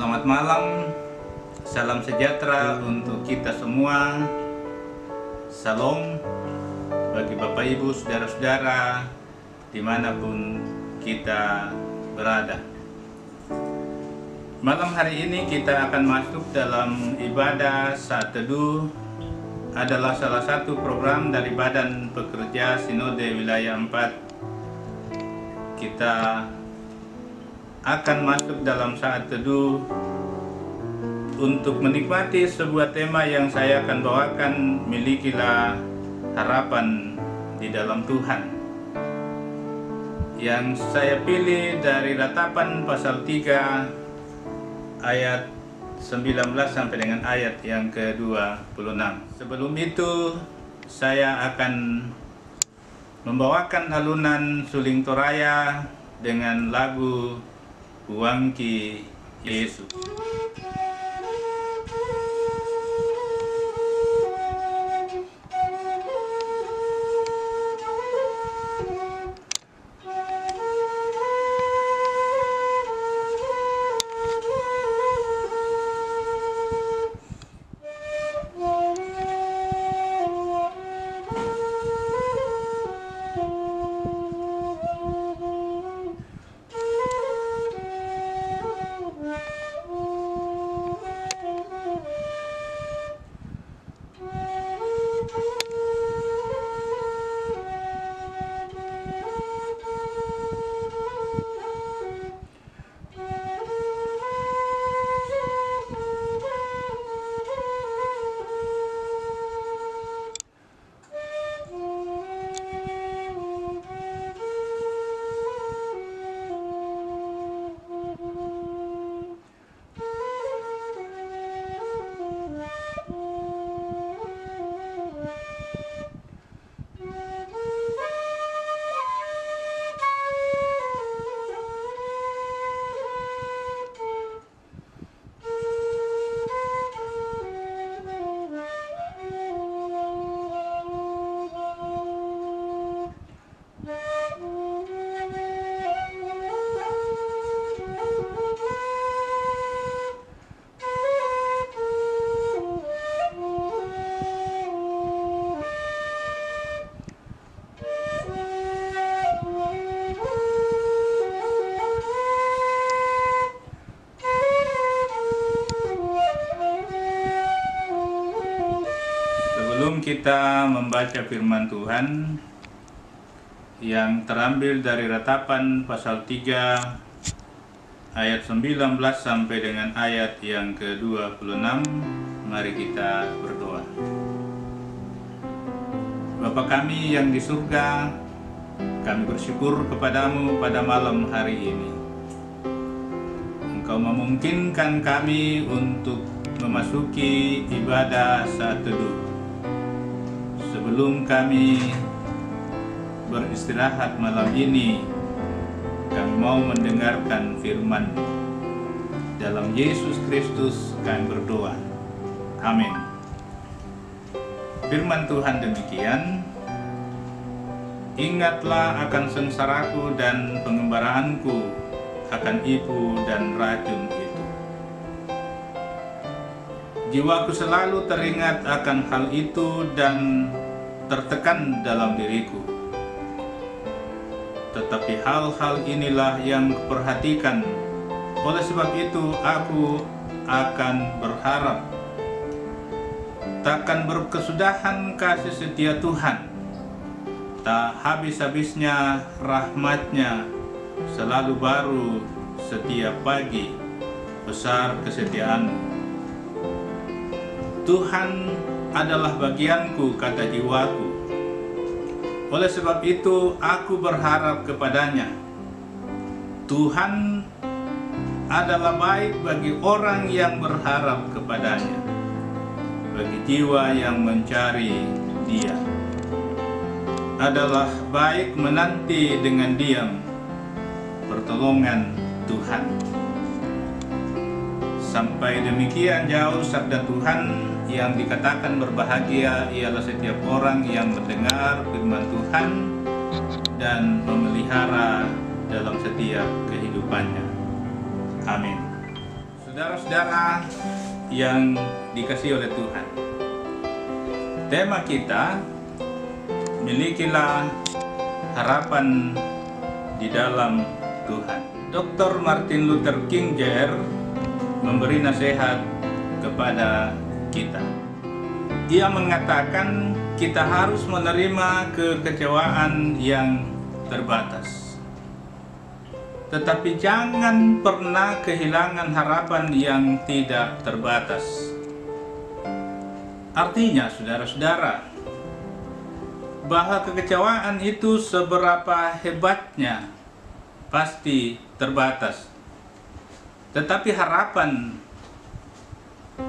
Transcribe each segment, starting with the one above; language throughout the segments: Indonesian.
Selamat malam, salam sejahtera untuk kita semua. Salam bagi Bapak Ibu, saudara-saudara dimanapun kita berada. Malam hari ini kita akan masuk dalam ibadah saat teduh. Adalah salah satu program dari Badan Pekerja Sinode Wilayah 4. Kita akan masuk dalam saat teduh untuk menikmati sebuah tema yang saya akan bawakan, milikilah harapan di dalam Tuhan, yang saya pilih dari Ratapan pasal 3 ayat 19 sampai dengan ayat yang ke-26. Sebelum itu saya akan membawakan alunan Suling Toraya dengan lagu Huangki Yesus. Sebelum kita membaca firman Tuhan yang terambil dari Ratapan pasal 3 ayat 19 sampai dengan ayat yang ke-26, mari kita berdoa. Bapa kami yang di surga, kami bersyukur kepadamu pada malam hari ini. Engkau memungkinkan kami untuk memasuki ibadah saat teduh. Sebelum kami beristirahat malam ini, kami mau mendengarkan firman. Dalam Yesus Kristus kami berdoa. Amin. Firman Tuhan demikian, ingatlah akan sengsaraku dan pengembaraanku, akan ibu dan racun itu. Jiwaku selalu teringat akan hal itu dan tertekan dalam diriku. Tetapi hal-hal inilah yang kuperhatikan. Oleh sebab itu aku akan berharap. Takkan berkesudahan kasih setia Tuhan. Tak habis-habisnya rahmat-Nya, selalu baru setiap pagi. Besar kesetiaan-Mu. Tuhan adalah bagianku, kata jiwaku. Oleh sebab itu aku berharap kepadanya. Tuhan adalah baik bagi orang yang berharap kepadanya, bagi jiwa yang mencari Dia. Adalah baik menanti dengan diam pertolongan Tuhan. Sampai demikian jauh sabda Tuhan, yang dikatakan berbahagia ialah setiap orang yang mendengar firman Tuhan dan memelihara dalam setiap kehidupannya. Amin. Saudara-saudara yang dikasihi oleh Tuhan, tema kita, milikilah harapan di dalam Tuhan. Dr. Martin Luther King Jr. memberi nasihat kepada kita. Ia mengatakan kita harus menerima kekecewaan yang terbatas, tetapi jangan pernah kehilangan harapan yang tidak terbatas. Artinya, saudara-saudara, bahwa kekecewaan itu seberapa hebatnya pasti terbatas, tetapi harapan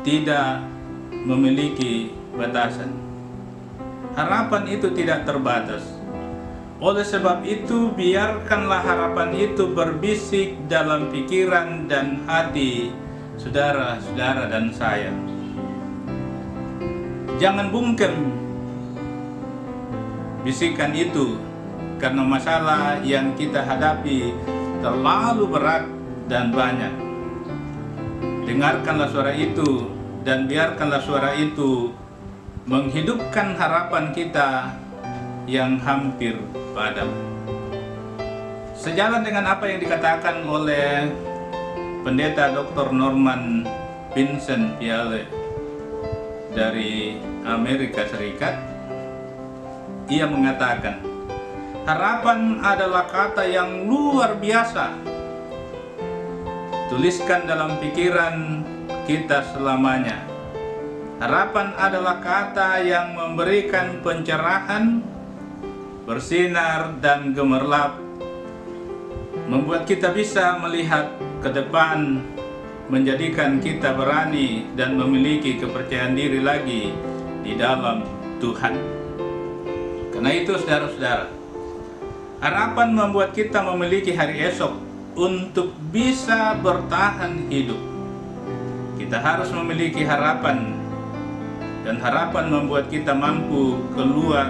tidak memiliki batasan. Harapan itu tidak terbatas. Oleh sebab itu, biarkanlah harapan itu berbisik dalam pikiran dan hati saudara-saudara dan saya. Jangan bungkam bisikan itu, karena masalah yang kita hadapi terlalu berat dan banyak. Dengarkanlah suara itu dan biarkanlah suara itu menghidupkan harapan kita yang hampir padam. Sejalan dengan apa yang dikatakan oleh Pendeta Dr. Norman Vincent Peale dari Amerika Serikat, ia mengatakan, harapan adalah kata yang luar biasa. Tuliskan dalam pikiran kita selamanya. Harapan adalah kata yang memberikan pencerahan, bersinar dan gemerlap, membuat kita bisa melihat ke depan, menjadikan kita berani dan memiliki kepercayaan diri lagi di dalam Tuhan. Karena itu, saudara-saudara, harapan membuat kita memiliki hari esok untuk bisa bertahan hidup. Kita harus memiliki harapan, dan harapan membuat kita mampu keluar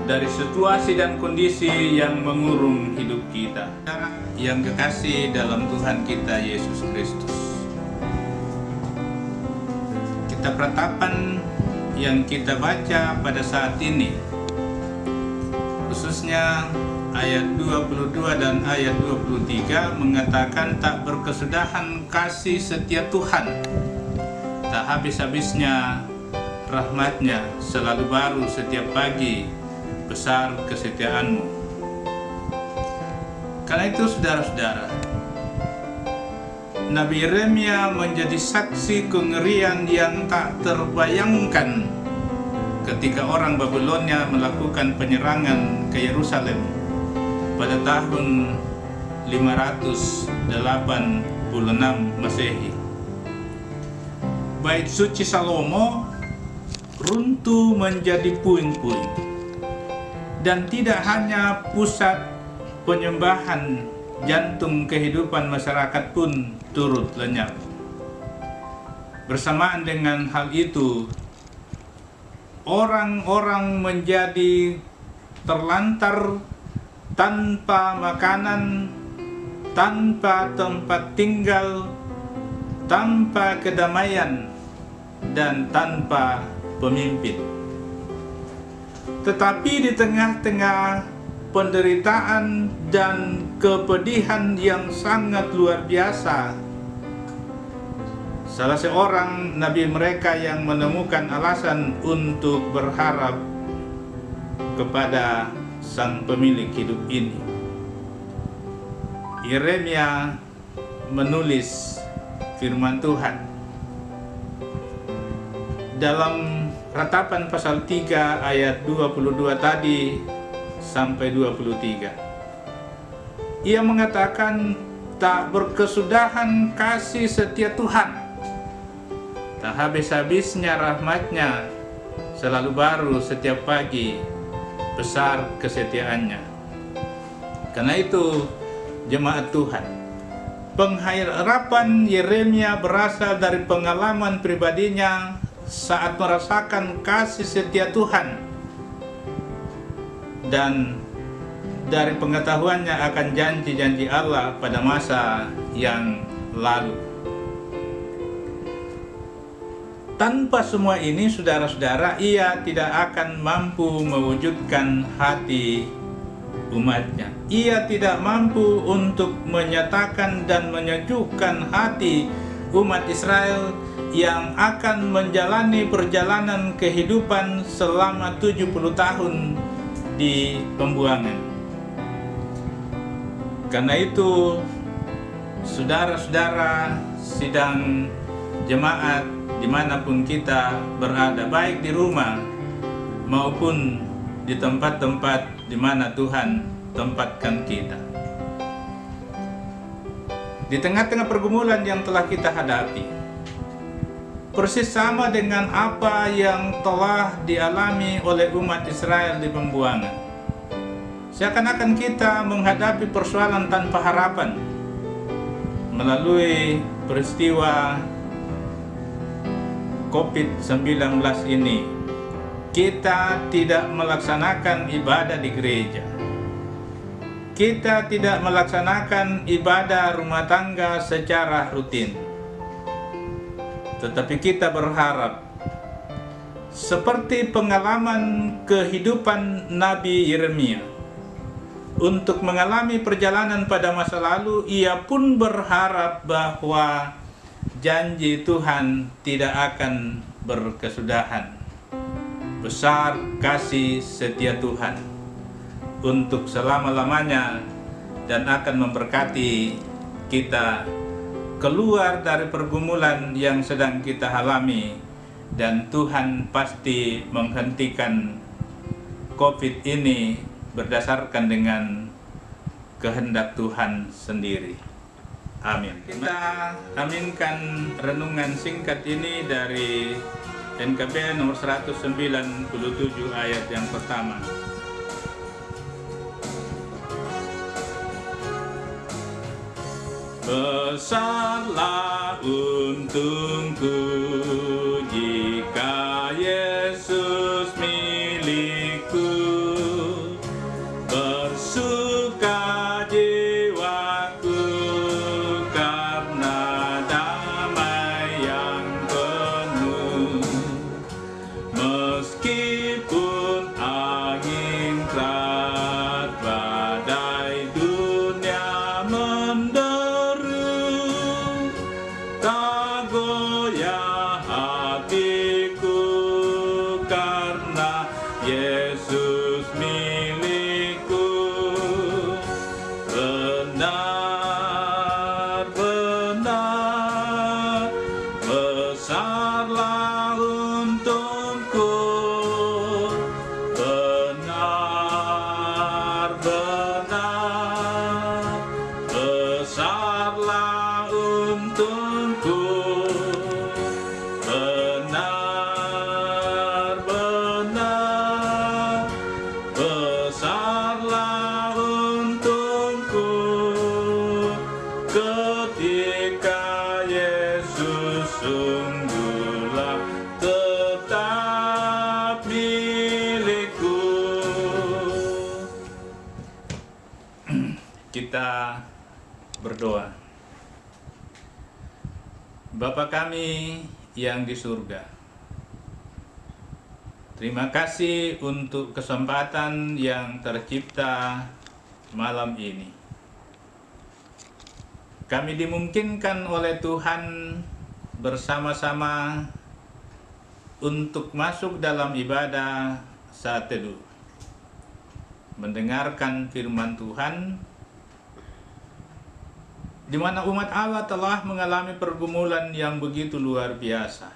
dari situasi dan kondisi yang mengurung hidup kita. Yang kekasih dalam Tuhan kita Yesus Kristus, kitab ratapan yang kita baca pada saat ini, khususnya ayat 22 dan ayat 23, mengatakan tak berkesudahan kasih setia Tuhan, tak habis-habisnya rahmatnya, selalu baru setiap pagi, besar kesetiaanmu. Karena itu, saudara-saudara, Nabi Yeremia menjadi saksi kengerian yang tak terbayangkan ketika orang Babilonia melakukan penyerangan ke Yerusalem pada tahun 586 Masehi. Bait suci Salomo runtuh menjadi puing-puing, dan tidak hanya pusat penyembahan, jantung kehidupan masyarakat pun turut lenyap. Bersamaan dengan hal itu, orang-orang menjadi terlantar, tanpa makanan, tanpa tempat tinggal, tanpa kedamaian, dan tanpa pemimpin. Tetapi di tengah-tengah penderitaan dan kepedihan yang sangat luar biasa, salah seorang nabi mereka yang menemukan alasan untuk berharap kepada Sang Pemilik hidup ini, Yeremia, menulis firman Tuhan dalam Ratapan pasal 3 ayat 22 tadi sampai 23. Ia mengatakan tak berkesudahan kasih setia Tuhan, tak habis-habisnya rahmatnya, selalu baru setiap pagi, besar kesetiaannya. Karena itu, jemaat Tuhan, pengharapan Yeremia berasal dari pengalaman pribadinya saat merasakan kasih setia Tuhan, dan dari pengetahuannya akan janji-janji Allah pada masa yang lalu. tanpa semua ini, saudara-saudara, ia tidak akan mampu mewujudkan hati umatnya. Ia tidak mampu untuk menyatakan dan menyejukkan hati umat Israel yang akan menjalani perjalanan kehidupan selama 70 tahun di pembuangan. Karena itu, saudara-saudara sidang jemaat dimanapun kita berada, baik di rumah maupun di tempat-tempat di mana Tuhan tempatkan kita. Di tengah-tengah pergumulan yang telah kita hadapi, persis sama dengan apa yang telah dialami oleh umat Israel di pembuangan. Seakan-akan kita menghadapi persoalan tanpa harapan melalui peristiwa COVID-19 ini. Kita tidak melaksanakan ibadah di gereja. Kita tidak melaksanakan ibadah rumah tangga secara rutin. Tetapi kita berharap, seperti pengalaman kehidupan Nabi Yeremia, untuk mengalami perjalanan pada masa lalu, ia pun berharap bahwa janji Tuhan tidak akan berkesudahan. Besar kasih setia Tuhan untuk selama-lamanya dan akan memberkati kita keluar dari pergumulan yang sedang kita alami, dan Tuhan pasti menghentikan COVID ini berdasarkan dengan kehendak Tuhan sendiri. Amin. Kita aminkan renungan singkat ini dari NKB nomor 197 ayat yang pertama. Besarlah untungku jika Yesus milikku, bersuka jiwaku karena damai yang penuh. Meskipun angin keras, badai dunia menderu, tak goyah hatiku karena Yesus milikku. Benar-benar besarlah untungku, benar-benar besarlah untungku, benar-benar besarlah untungku ketika Yesus sungguhlah tetap milikku. Kita berdoa. Bapa kami yang di surga, terima kasih untuk kesempatan yang tercipta malam ini. Kami dimungkinkan oleh Tuhan bersama-sama untuk masuk dalam ibadah saat teduh, mendengarkan firman Tuhan, di mana umat Allah telah mengalami pergumulan yang begitu luar biasa.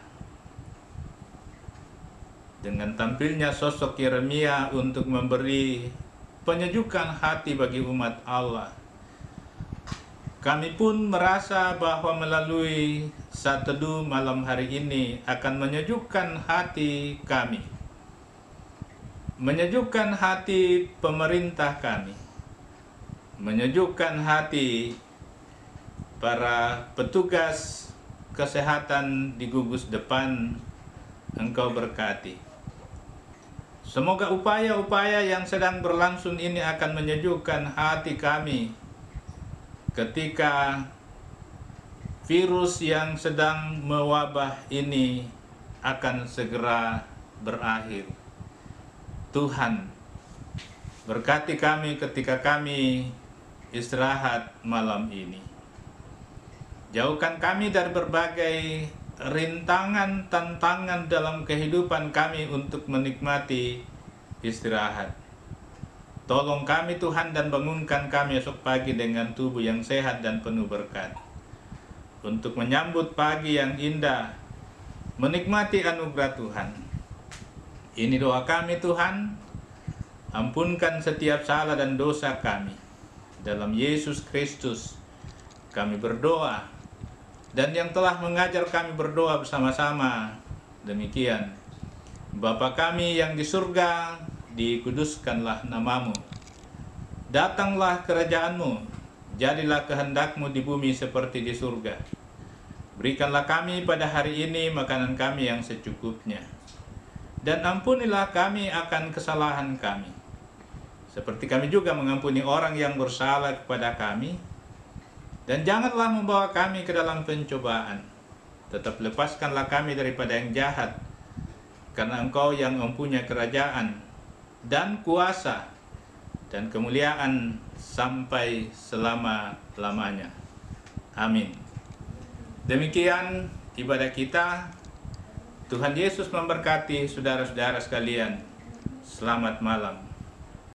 Dengan tampilnya sosok Yeremia untuk memberi penyejukan hati bagi umat Allah, kami pun merasa bahwa melalui saat teduh malam hari ini akan menyejukkan hati kami, menyejukkan hati pemerintah kami, menyejukkan hati para petugas kesehatan di gugus depan. Engkau berkati. Semoga upaya-upaya yang sedang berlangsung ini akan menyejukkan hati kami ketika virus yang sedang mewabah ini akan segera berakhir. Tuhan, berkati kami ketika kami istirahat malam ini. Jauhkan kami dari berbagai rintangan, tantangan dalam kehidupan kami untuk menikmati istirahat. Tolong kami Tuhan dan bangunkan kami esok pagi dengan tubuh yang sehat dan penuh berkat. Untuk menyambut pagi yang indah, menikmati anugerah Tuhan. Ini doa kami Tuhan, ampunkan setiap salah dan dosa kami. Dalam Yesus Kristus kami berdoa. Dan yang telah mengajar kami berdoa bersama-sama, demikian. Bapa kami yang di surga, dikuduskanlah namamu. Datanglah kerajaanmu, jadilah kehendakmu di bumi seperti di surga. Berikanlah kami pada hari ini makanan kami yang secukupnya. Dan ampunilah kami akan kesalahan kami, seperti kami juga mengampuni orang yang bersalah kepada kami. Dan janganlah membawa kami ke dalam pencobaan, tetap lepaskanlah kami daripada yang jahat, karena Engkau yang mempunyai kerajaan dan kuasa dan kemuliaan sampai selama-lamanya. Amin. Demikian ibadah kita. Tuhan Yesus memberkati saudara-saudara sekalian. Selamat malam.